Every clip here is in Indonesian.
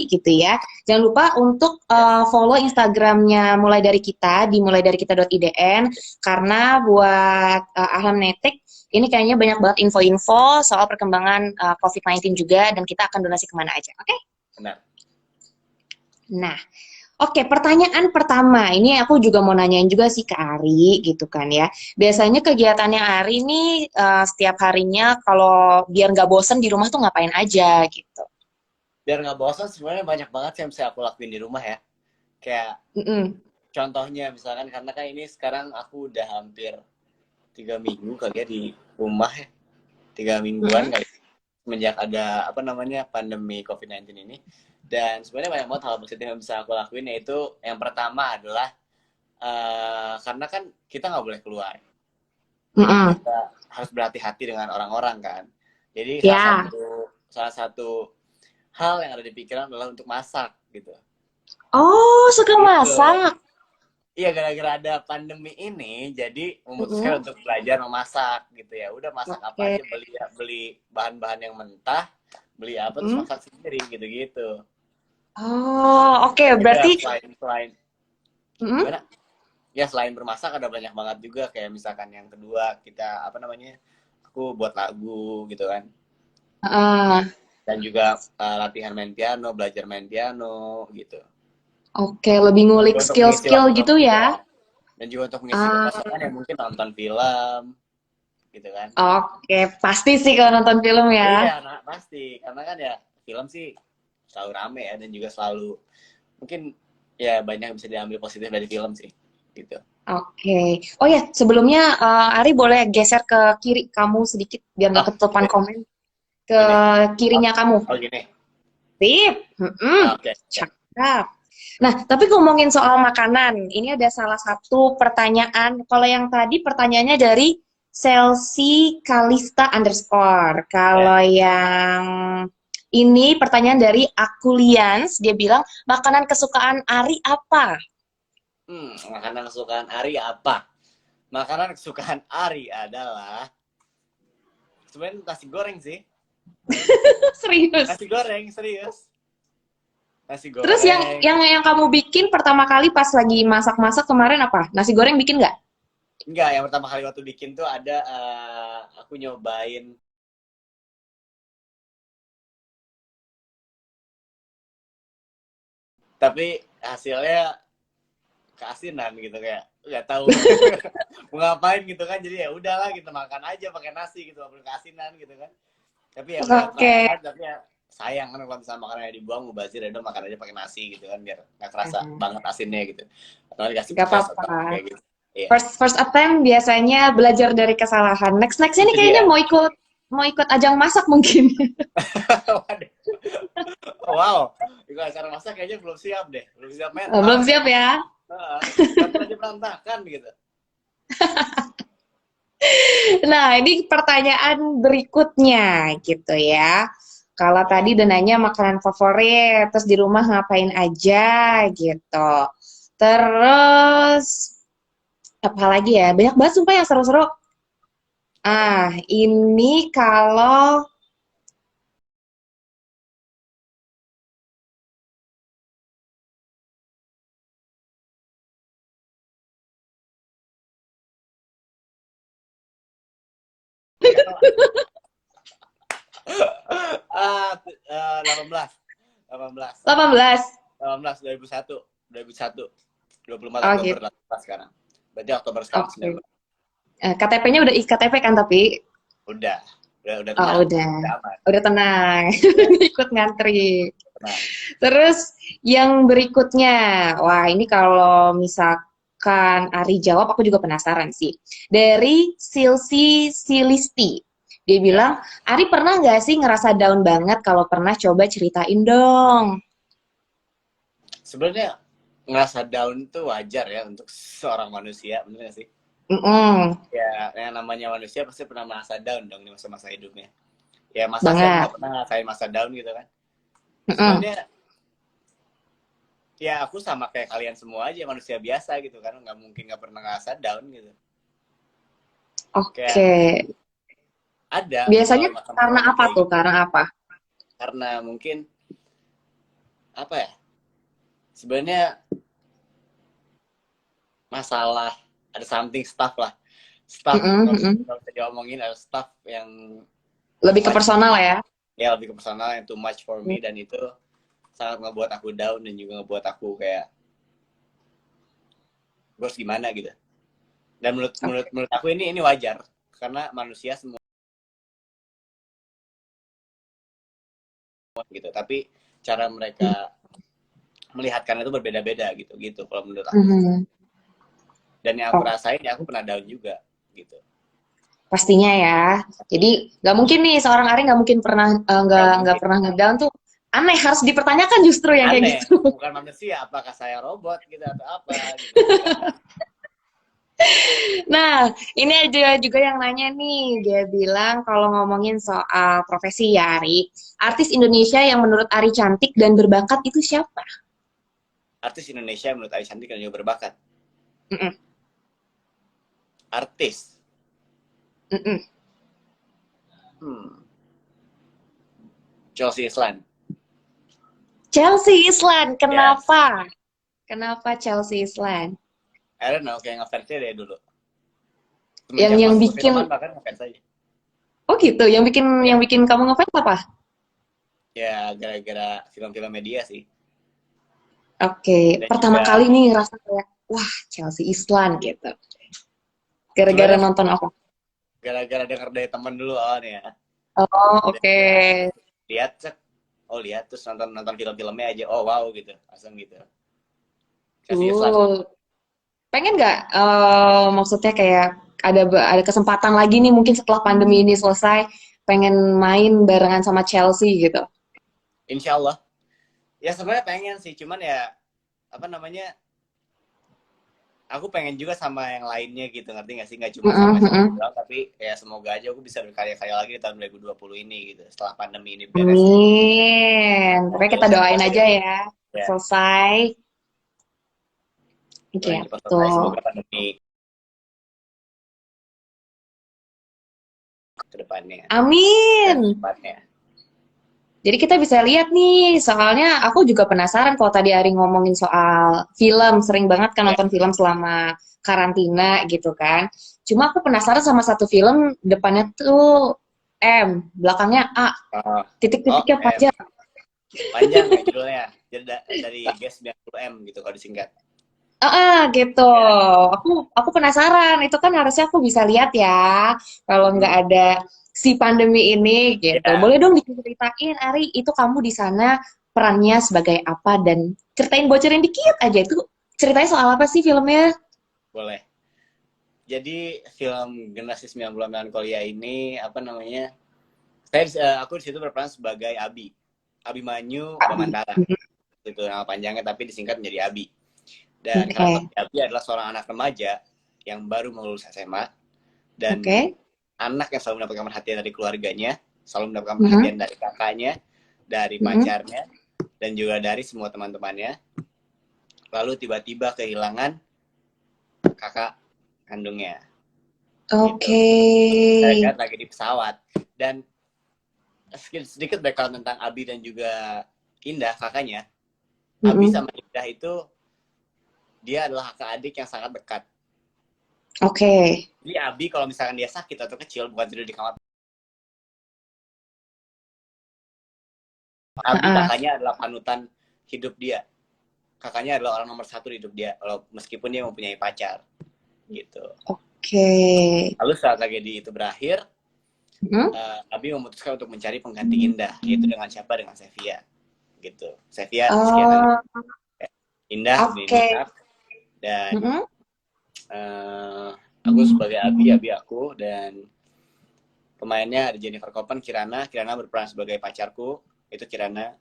gitu ya. Jangan lupa untuk follow Instagramnya mulai dari kita di mulaidarikita.idn karena buat Ahlam Netik ini kayaknya banyak banget info-info soal perkembangan COVID-19 juga dan kita akan donasi kemana aja, oke? Benar. Nah, oke, pertanyaan pertama, ini aku juga mau nanyain juga sih ke Ari gitu kan ya. Biasanya kegiatannya Ari nih setiap harinya kalau biar nggak bosen di rumah tuh ngapain aja gitu. Biar nggak bosan sebenarnya banyak banget sih yang bisa aku lakuin di rumah ya. Kayak Mm-mm. contohnya misalkan karena kan ini sekarang aku udah hampir 3 minggu kali ya di rumah ya. 3 mingguan Mm-mm. kali semenjak ada apa namanya pandemi COVID-19 ini. Dan sebenarnya banyak banget hal positif yang bisa aku lakuin, yaitu yang pertama adalah karena kan kita nggak boleh keluar, jadi Mm-mm. kita harus berhati-hati dengan orang-orang kan. Jadi salah Ya. satu salah satu hal yang ada di pikiran adalah untuk masak gitu. Oh, suka Gitu. masak. Iya, gara-gara ada pandemi ini, jadi memutuskan Mm-mm. untuk belajar memasak gitu ya. Udah masak apa Oke. aja, beli bahan-bahan yang mentah, beli apa terus Mm. masak sendiri gitu-gitu. Oh, oke. Dan juga Berarti, selain selain mm-mm. gimana? Ya selain bermasak ada banyak banget juga, kayak misalkan yang kedua kita apa namanya? Aku buat lagu gitu kan. Ah, Dan juga latihan main piano, belajar main piano gitu. oke, lebih Dan ngulik juga untuk mengisi skill-skill waktu, gitu ya. ya. Dan juga untuk mengisi Ah, kekosongan yang mungkin nonton film gitu kan. oke, pasti sih kalau nonton film ya. Iya, nah, pasti. Karena kan ya film sih selalu rame ya, dan juga selalu mungkin ya banyak yang bisa diambil positif dari film sih gitu. Oke. Oh ya, sebelumnya Ari boleh geser ke kiri kamu sedikit biar nggak Oh, ketutupan oke. komen. Ke Ini. Oh, kirinya kamu. oh gini. Sip. Mm-mm. Oke, oke. Cakep. Nah, tapi ngomongin soal makanan, ini ada salah satu pertanyaan. Kalau yang tadi pertanyaannya dari Chelsea Kalista underscore. Ya. Kalau yang ini pertanyaan dari Akulians, dia bilang makanan kesukaan Ari apa? Makanan kesukaan Ari apa? Makanan kesukaan Ari adalah sebenarnya nasi goreng sih. Serius. Nasi goreng, serius. Nasi Terus yang goreng. yang yang kamu bikin pertama kali pas lagi masak-masak kemarin apa? Nasi goreng bikin nggak? Enggak, yang pertama kali waktu bikin tuh ada aku nyobain, tapi hasilnya keasinan gitu, kayak nggak tahu mau ngapain gitu kan. Jadi ya udahlah, kita makan aja pakai nasi gitu, walaupun keasinan gitu kan. Tapi ya udah Oke. terasa, tapi ya sayang kan kalau misalnya makanannya dibuang mubazir, ya udah makan aja pakai nasi gitu kan, biar nggak kerasa banget asinnya gitu, atau dikasih Gak saus atau apa-apa. kayak gitu. Iya. First attempt biasanya belajar dari kesalahan. Next ini Itu kayaknya dia. mau ikut ajang masak mungkin. Waduh. Wow, itu acara masak kayaknya belum siap deh, belum siap Belum mental siap kayaknya. ya. Mental aja berantakan gitu. Nah, ini pertanyaan berikutnya gitu ya. Kalau Boleh. tadi udah nanya makanan favorit, terus di rumah ngapain aja gitu. Terus apa lagi ya? Banyak banget sumpah yang seru-seru. Oke. Ini kalau Ah, 18. 18. 18. 18 2001. 2001. 24 Oh Oktober gitu. 18 sekarang. Berarti Oktober sekarang Oke. 19. KTP-nya udah iktp kan tapi Udah. Udah oh tenang. udah. Udah aman. Udah tenang. Udah Ikut ngantri. tenang. Terus yang berikutnya, wah ini kalau misalkan Ari jawab, aku juga penasaran sih. Dari Silsi Silisti, dia Ya. bilang, Ari pernah nggak sih ngerasa down banget? Kalau pernah coba ceritain dong. Sebenarnya ngerasa down itu wajar ya untuk seorang manusia, bener gak sih? Mm-mm, Ya, yang namanya manusia pasti pernah merasa down dong di masa-masa hidupnya. Ya, masa sih aku banget. nggak pernah ngerasain masa down gitu kan. Mm-mm, Sebenarnya ya aku sama kayak kalian semua aja, manusia biasa gitu kan, nggak mungkin nggak pernah ngerasa down gitu. Kayak oke. ada Biasanya mengalami masa-masa karena momen apa kayak tuh? gitu, Karena apa? karena mungkin apa ya? Sebenarnya masalah ada something stuff lah. Stuff kalau bisa diomongin ada stuff yang too Lebih ke much. personal ya. Ya lebih ke personal yang too much for me, dan itu sangat ngebuat aku down dan juga ngebuat aku kayak gue harus gimana gitu. Dan menurut aku ini wajar karena manusia semua gitu. Tapi cara mereka melihatkan itu berbeda-beda gitu kalau menurut aku. Dan yang aku rasain ya aku pernah down juga gitu. Pastinya ya. Jadi nggak mungkin nih seorang Ari nggak mungkin pernah nggak pernah ngedown tuh. Aneh, harus dipertanyakan justru yang kayak Aneh, gitu. bukan manusia, apakah saya robot gitu atau apa gitu. Nah, ini aja juga yang nanya nih. Dia bilang kalau ngomongin soal profesi ya, Ari, artis Indonesia yang menurut Ari cantik dan berbakat itu siapa? Artis Indonesia menurut Ari cantik dan juga berbakat. Mm-mm. Artis. Mm-mm. Chelsea Islan. Chelsea Islan, Yes. kenapa? Kenapa Chelsea Islan? I don't know, kayak ngefansnya dari dulu. Yang Masuk bikin, filman bahkan ngefans aja. oh gitu, yang bikin kamu ngefans apa? Ya gara-gara film-film media sih. Oke, Dan pertama juga, kali nih ngerasa kayak, wah Chelsea Islan gitu. Gara-gara nonton apa? gara-gara denger dari temen dulu awalnya. Oh, Dan oke. ya, lihat cek, oh lihat terus nonton film-filmnya aja, oh wow gitu, langsung gitu. Chelsea Islan. Pengen nggak maksudnya kayak ada kesempatan lagi nih mungkin setelah pandemi ini selesai pengen main barengan sama Chelsea gitu. Insya Allah. Ya sebenarnya pengen sih, cuman ya apa namanya, aku pengen juga sama yang lainnya gitu, ngerti nggak sih, nggak cuma sama Chelsea doang, tapi ya semoga aja aku bisa berkarya-karya lagi di tahun 2020 ini gitu, setelah pandemi ini beres ya. Amin. Pokoknya kita doain aja ya Ya, selesai doain cepat gitu. selesai, semoga pandemi ke depannya dan Amin. depannya. Jadi kita bisa lihat nih, soalnya aku juga penasaran kalau tadi Ari ngomongin soal film, sering banget kan Ya, nonton film selama karantina gitu kan. Cuma aku penasaran sama satu film, depannya tuh M, belakangnya A, oh, oh titik-titiknya M panjang. panjang ya judulnya, jadi dari Guess 90M gitu kalau disingkat. Gitu. Ya. Aku penasaran. Itu kan harusnya aku bisa lihat ya. Kalau nggak ada si pandemi ini gitu. Ya, Boleh dong diceritain, Ari, itu kamu di sana perannya sebagai apa dan ceritain bocorin dikit aja itu ceritanya soal apa sih filmnya? boleh. Jadi film Generasi 90 Melankolia ini apa namanya? Aku di situ berperan sebagai Abi. Abimanyu Bamantara. Itu nama panjangnya tapi disingkat menjadi Abi. Dan karakter Oke. Abi adalah seorang anak remaja yang baru lulus SMA dan Oke. anak yang selalu mendapatkan perhatian dari keluarganya, selalu mendapatkan perhatian dari kakaknya, dari pacarnya, dan juga dari semua teman-temannya. Lalu tiba-tiba kehilangan kakak kandungnya. Oke. Gara-gara tragedi pesawat. Dan sedikit background tentang Abi dan juga Indah, kakaknya. Abi sama Indah itu dia adalah kakak adik yang sangat dekat. Oke. Jadi Abi kalau misalkan dia sakit atau kecil, bukan tidur di kamar. Abi kakaknya adalah panutan hidup dia. Kakaknya adalah orang nomor satu di hidup dia, meskipun dia mempunyai pacar. Gitu. Oke. Lalu saat tragedi itu berakhir, Abi memutuskan untuk mencari pengganti Indah, yaitu dengan siapa? Dengan Sevia. Gitu. Sevia sekian Indah dinikah dan aku sebagai Abi aku, dan pemainnya ada Jennifer Koppen, Kirana berperan sebagai pacarku, itu Kirana,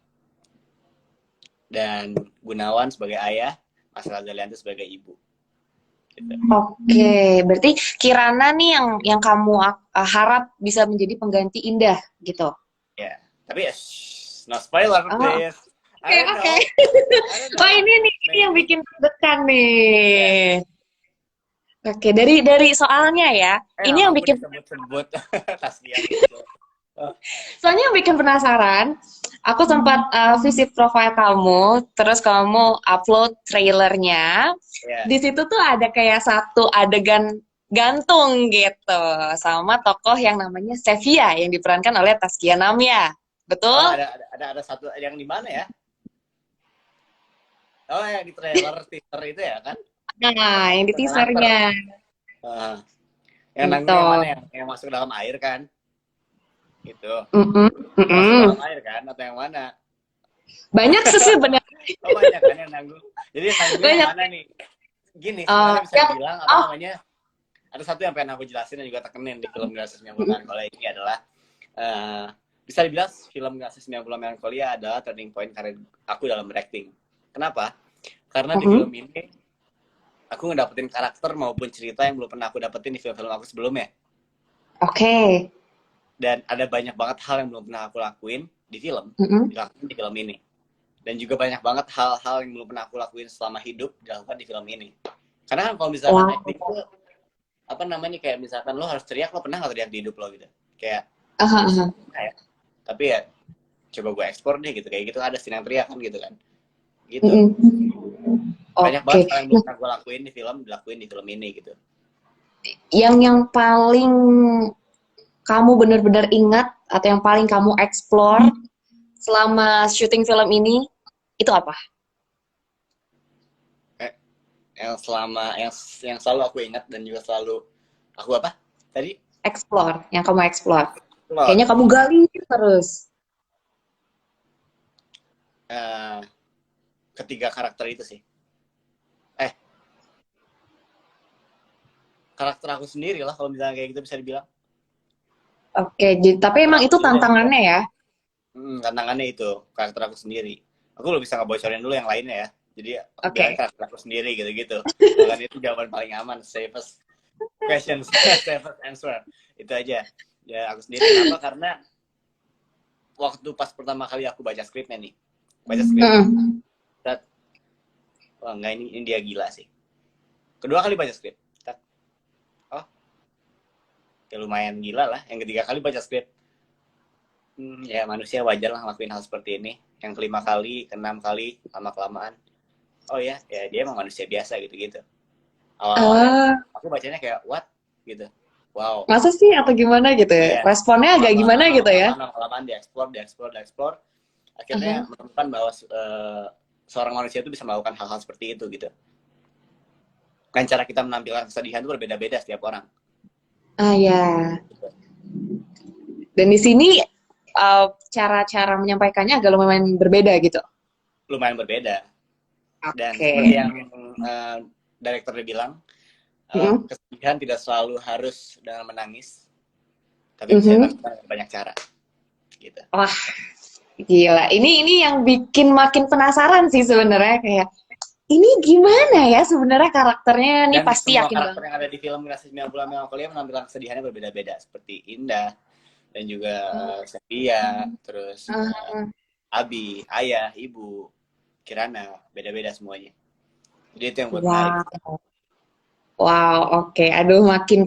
dan Gunawan sebagai ayah, Mas Razalianto sebagai ibu. Gitu. Oke, berarti Kirana nih yang kamu harap bisa menjadi pengganti Indah gitu. Ya, tapi ya no spoiler please. Oke. Oh ini yang bikin deg-degan nih. Oke, dari soalnya ya. Ini yang bikin sebut-sebut kasihan gitu. Soalnya yang bikin penasaran, aku sempat visit profile kamu, terus kamu upload trailernya. Ya, Di situ tuh ada kayak satu adegan gantung gitu, sama tokoh yang namanya Sevia yang diperankan oleh Taskia Namya. oh Betul? ada satu yang di mana ya? Oh yang di trailer teaser itu ya kan? Nah, yang di Dengan aktor. teasernya. Ah, yang Gitu. nanggung yang mana yang masuk dalam air kan? Gitu. Mm-mm, Yang masuk mm-mm. dalam air kan atau yang mana? Banyak sih sebenarnya. Oh banyak kan yang nanggung. Jadi yang nanggungnya yang Banyak. mana nih? Gini sebenarnya bisa Yang, dibilang apa oh, namanya? Ada satu yang pengen aku jelasin dan juga tekenin di film Gases 90 Melankolia ini adalah uh, bisa dibilang film Gases 90 Melankolia adalah turning point karir aku dalam berakting. Kenapa? Karena di film mm-mm. ini aku ngedapetin karakter maupun cerita yang belum pernah aku dapetin di film-film aku sebelumnya. Oke. Dan ada banyak banget hal yang belum pernah aku lakuin di film, Mm-mm, dilakuin di film ini. Dan juga banyak banget hal-hal yang belum pernah aku lakuin selama hidup dilakukan di film ini. Karena kan kalau misalkan wow. acting tuh apa namanya kayak misalkan lo harus teriak, lo pernah nggak teriak di hidup lo gitu? Kayak Aha, ya aha. kayak tapi ya coba gue ekspor deh gitu kayak gitu ada scene yang teriak kan gitu kan gitu Mm-mm. banyak banget Oke. hal yang belum pernah gue lakuin di film dilakuin di film ini gitu. Yang paling kamu benar-benar ingat atau yang paling kamu explore selama syuting film ini itu apa? eh, yang selama yang selalu aku ingat dan juga selalu aku apa tadi Explore, yang kamu explore. Lord Kayaknya kamu gali terus. eh, ketiga karakter itu sih eh karakter aku sendiri lah kalau misalnya kayak gitu bisa dibilang Oke, tapi karakter emang aku itu sendiri dan juga tantangannya ya? tantangannya itu karakter aku sendiri aku belum bisa ngebocorin dulu yang lainnya ya jadi aku bilang Oke. karakter aku sendiri gitu-gitu bahkan itu jawaban paling aman safest questions safest answer itu aja ya aku sendiri kenapa karena waktu pas pertama kali aku baca skripnya nih baca skrip Mm. dat wah enggak ini dia gila sih kedua kali baca skrip dat oh ya lumayan gila lah yang ketiga kali baca skrip ya manusia wajar lah ngelakuin hal seperti ini yang kelima kali keenam kali lama kelamaan oh ya ya dia emang manusia biasa gitu gitu awal-awalnya Ah, aku bacanya kayak what gitu wow masa sih atau gimana gitu ya? iya Responnya agak gimana gitu ya? lama kelamaan dieksplor akhirnya Uh-huh. menemukan bahwa seorang manusia itu bisa melakukan hal-hal seperti itu gitu dan cara kita menampilkan kesedihan itu berbeda-beda setiap orang Ah ya. gitu. Dan di sini cara-cara menyampaikannya agak lumayan berbeda gitu. Lumayan berbeda dan Oke. seperti yang direkturnya bilang Mm-mm. kesedihan tidak selalu harus dengan menangis tapi bisa Mhm. dilakukan dengan banyak cara gitu. Wah, gila. Ini yang bikin makin penasaran sih sebenarnya kayak ini gimana ya sebenarnya karakternya nih Dan pasti semua yakin karakter banget. yang ada di film Gases 90 Melankolia menampilkan kesedihannya berbeda-beda seperti Indah dan juga Sepia, terus Ah, Abi, Ayah, Ibu, Kirana, beda-beda semuanya. Jadi itu yang buat menarik. wow. Wow, oke. Aduh, makin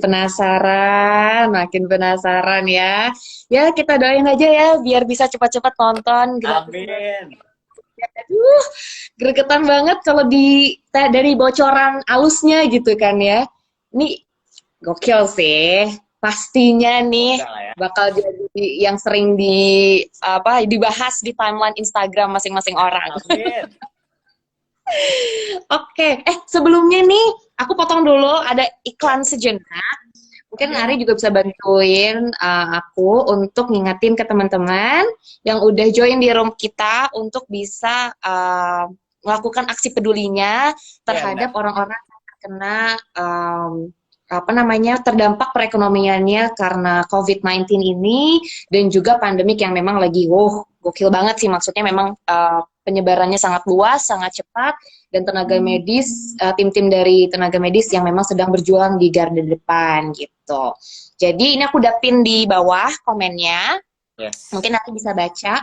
penasaran ya. Ya, kita doain aja ya, biar bisa cepat-cepat nonton gratis. Amin. Aduh, gregetan banget kalau dari bocoran alusnya gitu kan ya. Ini gokil sih. Pastinya nih Semoga lah ya. bakal jadi yang sering dibahas di timeline Instagram masing-masing orang. Amin. Oke, sebelumnya nih aku potong dulu ada iklan sejenak. Mungkin Oke. Ari juga bisa bantuin aku untuk ngingetin ke teman-teman yang udah join di room kita untuk bisa melakukan aksi pedulinya Ya terhadap benar. orang-orang yang terkena apa namanya terdampak perekonomiannya karena COVID-19 ini dan juga pandemik yang memang lagi gokil banget sih maksudnya memang penyebarannya sangat luas, sangat cepat dan tenaga medis, tim-tim dari tenaga medis yang memang sedang berjuang di garda depan gitu. Jadi ini aku udah pin di bawah komennya, Yes. mungkin nanti bisa baca.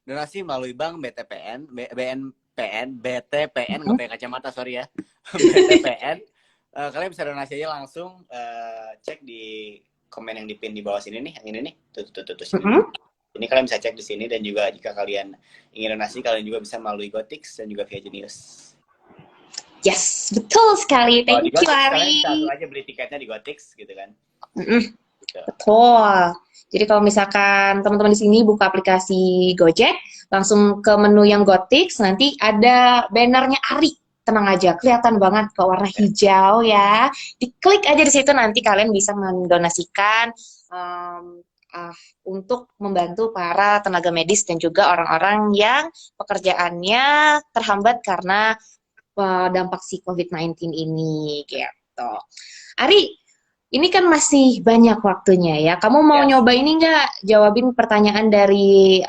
Donasi melalui bank BTPN, BNPN, BTPN nggak Mm-mm. pakai kacamata sorry ya, BTPN. Kalian bisa donasi aja langsung cek di komen yang di-pin di bawah sini nih, yang ini nih, tuh sini. Ini kalian bisa cek di sini, dan juga jika kalian ingin donasi, kalian juga bisa melalui Gotix dan juga via Genius. Yes, betul sekali. Kalau di Thank you, Gotix, kalian Ari. bisa langsung aja beli tiketnya di Gotix, gitu kan. Gitu. Betul. Jadi kalau misalkan teman-teman di sini buka aplikasi Gojek, langsung ke menu yang Gotix, nanti ada bannernya Ari. Tenang aja, kelihatan banget ke warna hijau ya. Diklik aja di situ, nanti kalian bisa mendonasikan untuk membantu para tenaga medis dan juga orang-orang yang pekerjaannya terhambat karena dampak si COVID-19 ini gitu. Ari, ini kan masih banyak waktunya ya. Kamu mau nyoba ini nggak? Jawabin pertanyaan dari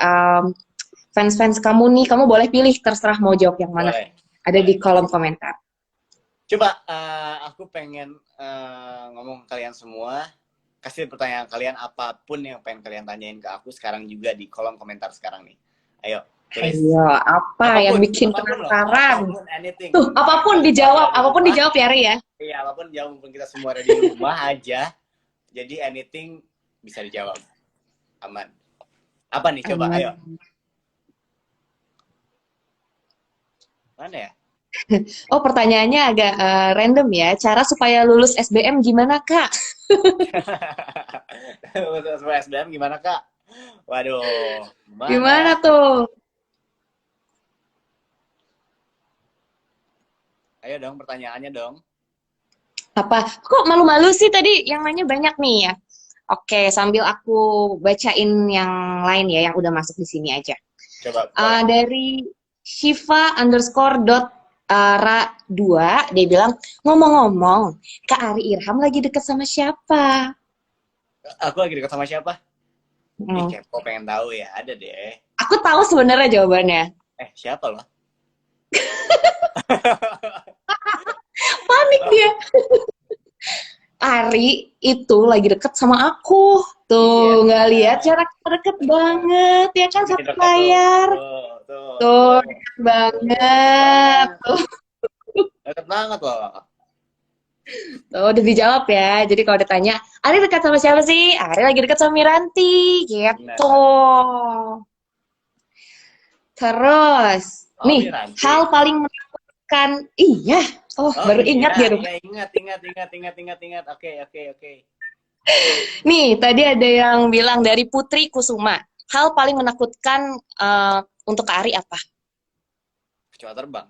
fans-fans kamu nih. Kamu boleh pilih, terserah mau jawab yang mana. Boleh. Ada di kolom komentar. Coba aku pengen ngomong ke kalian semua. Kasih pertanyaan kalian apapun yang pengen kalian tanyain ke aku sekarang juga di kolom komentar sekarang nih. Ayo, tulis. Ayo, apa Apapun, yang bikin apapun penasaran? apapun, anything. Tuh, apapun dijawab. Apapun dijawab ya, Ri ya? Iya, apapun jawab, mumpung kita semua ada di rumah aja. Jadi anything bisa dijawab. Aman. Apa nih? Coba, ayo. Mana ya? Oh, pertanyaannya agak random ya. Cara supaya lulus SBM gimana, Kak? Lulus SBM gimana, Kak? Waduh. Gimana tuh? Ayo dong, pertanyaannya dong. Apa? Kok malu-malu sih tadi? Yang nanya banyak nih ya. Oke, sambil aku bacain yang lain ya, yang udah masuk di sini aja. Coba. Dari Shiva underscore dot ra 2, dia bilang, ngomong-ngomong, Kak Ari Irham lagi deket sama siapa? Aku lagi dekat sama siapa? Kepo pengen tahu ya, ada deh. Aku tahu sebenarnya jawabannya. Siapa loh? Panik dia. Ari itu lagi deket sama aku. Tuh, nggak lihat cara deket banget, ya kan, satu layar. Tuh, deket banget. Tuh. Deket banget loh. Tuh, udah dijawab ya. Jadi kalau ditanya, Ari dekat sama siapa sih? Ari lagi dekat sama Miranti, gitu. Terus, nih, Miranti. Hal paling menakutkan, iya. Baru ingat dia. Ingat. Oke. Nih, tadi ada yang bilang dari Putri Kusuma. Hal paling menakutkan untuk Kak Ari apa? Kecoa terbang.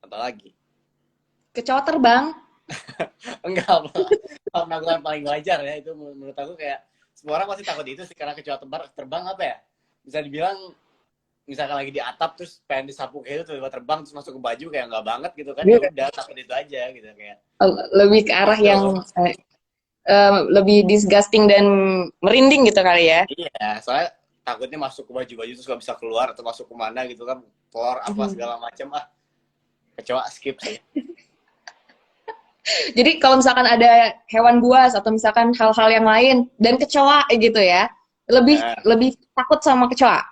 Apa lagi? Kecoa terbang? Enggak, penaklukan paling wajar ya. Itu menurut aku kayak semua orang pasti takut itu sih, karena kecoa terbang apa ya? Bisa dibilang misalkan lagi di atap terus pengen disapu kayak itu, tiba-tiba terbang terus masuk ke baju, kayak nggak banget gitu kan. Ya udah, takut itu aja gitu kayak. Lebih ke arah yang lebih disgusting dan merinding gitu kali ya. Iya, soalnya takutnya masuk ke baju-baju terus gak bisa keluar, atau masuk kemana gitu kan, telur apa segala macam. Kecoa skip sih. Jadi kalau misalkan ada hewan buas atau misalkan hal-hal yang lain dan kecoa gitu ya, lebih takut sama kecoa.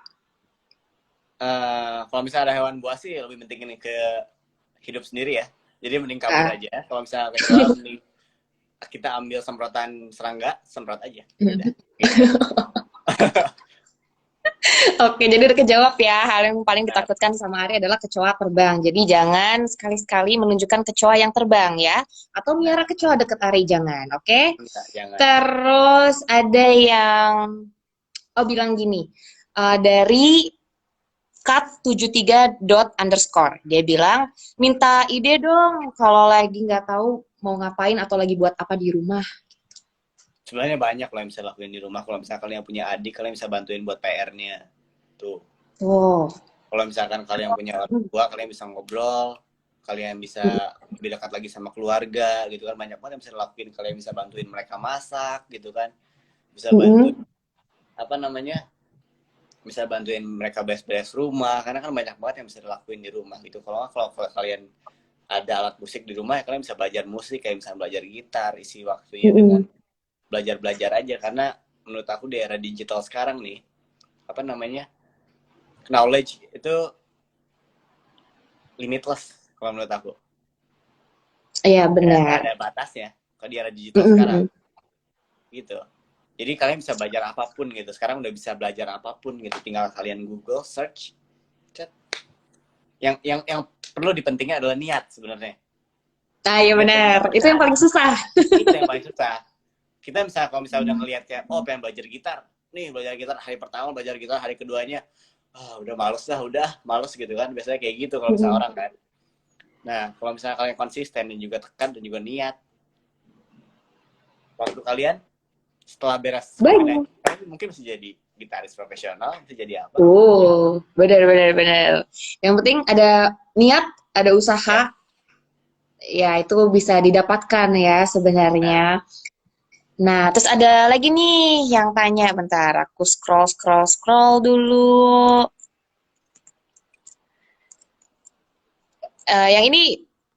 Kalau misalnya ada hewan buas sih lebih pentingin ke hidup sendiri ya. Jadi mending kabur aja. Kalau misalnya kecoa, mending kita ambil semprotan serangga, semprot aja. Udah. Oke, jadi udah kejawab ya. Hal yang paling ditakutkan sama Ari adalah kecoa terbang. Jadi jangan sekali-sekali menunjukkan kecoa yang terbang ya. Atau miara kecoa deket Ari, jangan. Oke? Jangan. Terus ada yang bilang gini. Dari cut73 _. Dia bilang, minta ide dong kalau lagi nggak tahu mau ngapain atau lagi buat apa di rumah. Sebenarnya banyak lah yang bisa lakuin di rumah. Kalau misalnya kalian punya adik, kalian bisa bantuin buat PR-nya. Tuh. Kalau misalkan kalian punya orang tua, kalian bisa ngobrol, kalian bisa lebih dekat lagi sama keluarga, gitu kan. Banyak banget yang bisa lakuin. Kalian bisa bantuin mereka masak, gitu kan. Bisa bantuin, bisa bantuin mereka beres-beres rumah. Karena kan banyak banget yang bisa dilakuin di rumah, gitu. Kalau kalian ada alat musik di rumah, ya kalian bisa belajar musik, kayak misalnya belajar gitar, isi waktunya dengan belajar aja. Karena menurut aku di era digital sekarang nih, knowledge itu limitless kalau menurut aku. Iya, benar. Ada batasnya kalau di era digital sekarang. Gitu. Jadi kalian bisa belajar apapun gitu. Sekarang udah bisa belajar apapun gitu. Tinggal kalian Google search. Cet. Yang perlu dipentingnya adalah niat sebenarnya. Nah, iya Niatnya benar. Itu yang benar-benar. paling susah. Itu yang paling susah. Kita misalnya kalau misalnya udah ngelihat kayak, oh pengen belajar gitar. Nih belajar gitar hari pertama, belajar gitar hari keduanya. Udah males dah, udah males gitu kan. Biasanya kayak gitu kalau misalnya orang kan. Nah, kalau misalnya kalian konsisten dan juga tekan dan juga niat, waktu kalian setelah beres Banyak. COVID-19, kalian mungkin bisa jadi gitaris profesional, bisa jadi apa? Benar benar benar. Yang penting ada niat, ada Ya, usaha, ya itu bisa didapatkan ya benar. sebenarnya. Nah, terus ada lagi nih yang tanya, bentar, aku scroll dulu. Yang ini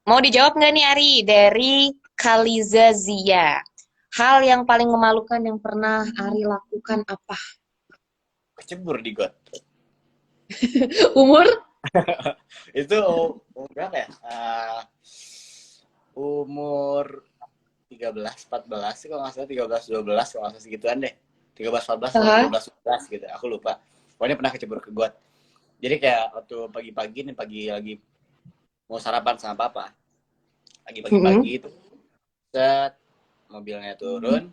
mau dijawab nggak nih Ari? Dari Kaliza Zia. Hal yang paling memalukan yang pernah Ari lakukan apa? Kecebur di got. Umur? Itu umur berapa ya? Umur 13, 14 sih kalau nggak salah, 13, 12 kalau nggak salah segituan deh. 13, 14 atau Aha. 13, 12 gitu. Aku lupa. Pokoknya pernah kecebur ke got. Jadi kayak waktu pagi-pagi nih, pagi lagi mau sarapan sama papa. Lagi pagi-pagi Mm-mm. itu, set, mobilnya turun,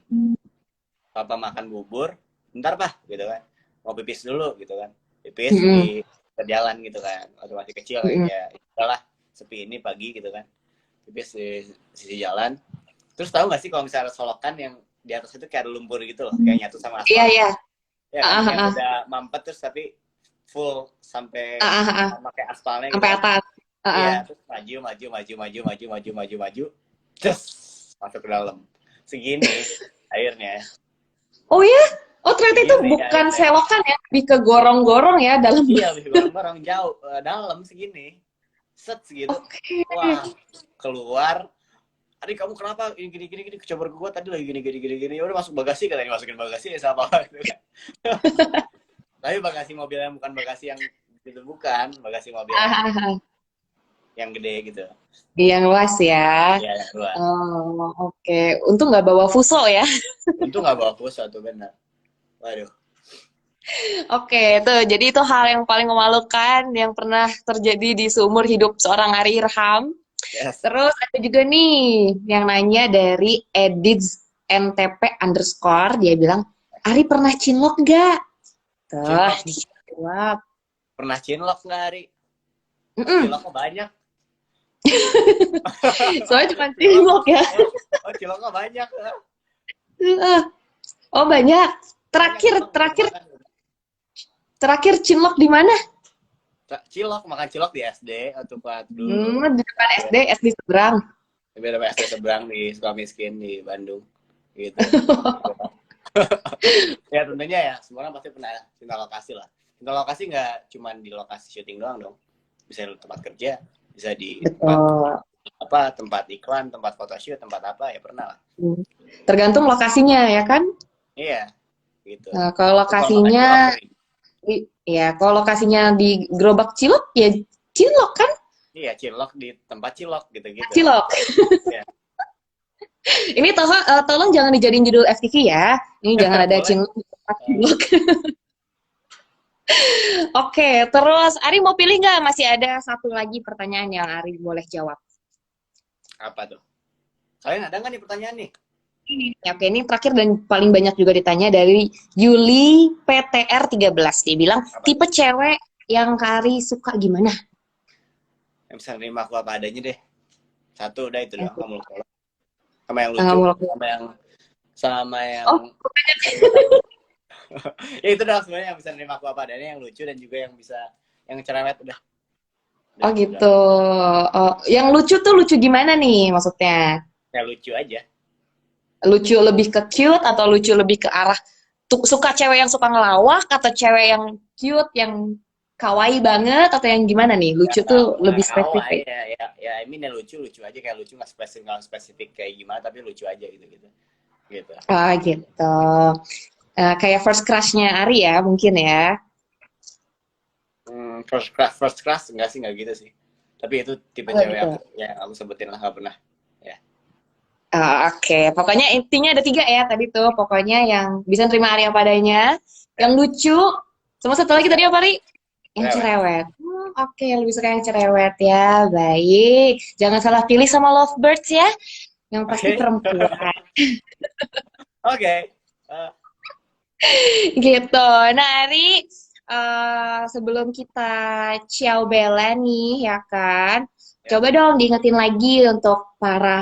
papa makan bubur, bentar pak, gitu kan. Mau pipis dulu, gitu kan. Pipis Mm-mm. di jalan gitu kan. Waktu masih kecil Mm-mm. ya, udahlah, sepi ini pagi gitu kan. Pipis di sisi jalan. Terus tahu nggak sih kalau misalnya ada solokan yang di atas itu kayak ada lumpur gitu loh, kayak nyatu sama Iya, aspal. iya. Ya kan? Ah, ah, Yang ah. udah mampet terus tapi full sampai Ah, ah, ah. sama kayak aspalnya gitu Sampai kan. atas. Ah, ah. Iya, terus maju, terus masuk ke dalam. Segini airnya, Oh ya? Oh ternyata itu segini bukan airnya. selokan ya, lebih ke gorong-gorong ya dalam. Iya, lebih bareng-bareng jauh, dalam segini. Set segitu. Oke. Wah, keluar. Adik kamu kenapa ini gini kecebur gua tadi lagi gini. Ya udah masuk bagasi, katanya masukin bagasi ya sama gitu kan. Tapi bagasi mobil yang bukan bagasi yang itu, bukan bagasi mobil Ah, yang ah, ah. gede gitu. Yang luas ya. Iya, yang luas. Oh, oke. Untung nggak bawa fuso ya. Untung nggak bawa pulsa tuh, benar. Waduh. Oke, tuh. Jadi itu hal yang paling memalukan yang pernah terjadi di seumur hidup seorang Ari Irham. Yes. Terus ada juga nih yang nanya dari Edits NTP underscore. Dia bilang, Ari pernah cinlok nggak? Tuh, Cinlok. dijawab. Pernah cinlok nggak, Ari? Mm-mm. Cilok mah banyak. Soalnya cuma Cilok cinlok mah, ya. cilok mah banyak. Oh banyak. Banyak Terakhir, emang udah terakhir, makan. terakhir cinlok di mana? Cilok, makan cilok di SD atau pas dulu. Di depan Ya, SD seberang. beda SD seberang di Sukamiskin di Bandung gitu. Ya tentunya ya, semua orang pasti pernah cinta lokasi lah. Cinta lokasi nggak cuma di lokasi syuting doang dong. Bisa di tempat kerja, bisa di tempat Betul. apa, tempat iklan, tempat photoshoot, tempat apa ya pernah lah. Tergantung lokasinya ya kan? Iya, gitu. Nah, kalau Itu kalau makan lokasinya, cilok sering. ya kalau lokasinya di gerobak cilok, ya cilok kan? Iya, cilok di tempat cilok gitu-gitu. Cilok. Ya, Ini tolong jangan dijadiin judul FTV ya. Ini jangan ada boleh. cilok di tempat cilok. Oke, terus Ari mau pilih nggak? Masih ada satu lagi pertanyaan yang Ari boleh jawab. Apa tuh? Kalian ada nggak nih pertanyaan nih? Ya, oke, ini terakhir dan paling banyak juga ditanya dari Yuli PTR 13. Dia bilang, Apa tipe tuh? cewek yang Kari suka gimana? Yang bisa nerima aku apa adanya deh. Satu udah itu doang, nggak muluk-muluk. Sama yang Nggak lucu, mau sama yang Oh, ya itu dah sebenarnya, yang bisa nerima aku apa adanya, yang lucu dan juga yang bisa yang cerewet udah. oh Udah. gitu. Oh, yang lucu tuh lucu gimana nih maksudnya? Ya lucu aja. Lucu lebih ke cute atau lucu lebih ke arah suka cewek yang suka ngelawak atau cewek yang cute, yang kawaii banget atau yang gimana nih? Ya Lucu tuh lebih kawaii spesifik. ya, I mean ya lucu aja, kayak lucu nggak spesifik kayak gimana, tapi lucu aja gitu. Ah gitu. Kayak first crush-nya Ari ya mungkin ya. First class enggak sih, enggak gitu sih, tapi itu tipe Oh cewek gitu. aku ya, aku sebutin lah, nggak pernah ya. Oke, pokoknya intinya ada 3 ya tadi tuh. Pokoknya yang bisa terima Ari yang padanya, yang Ya, lucu, sama satu terus lagi tadi cerewet. apa, Ri? Yang Cerewet. cerewet. Oke, lebih suka yang cerewet ya. Baik. Jangan salah pilih sama lovebirds ya. Yang pasti Oke. perempuan. Oke. Eh, Gitu. Nah, Ari, sebelum kita ciao Bella nih, ya kan? ya. Coba dong diingetin lagi untuk para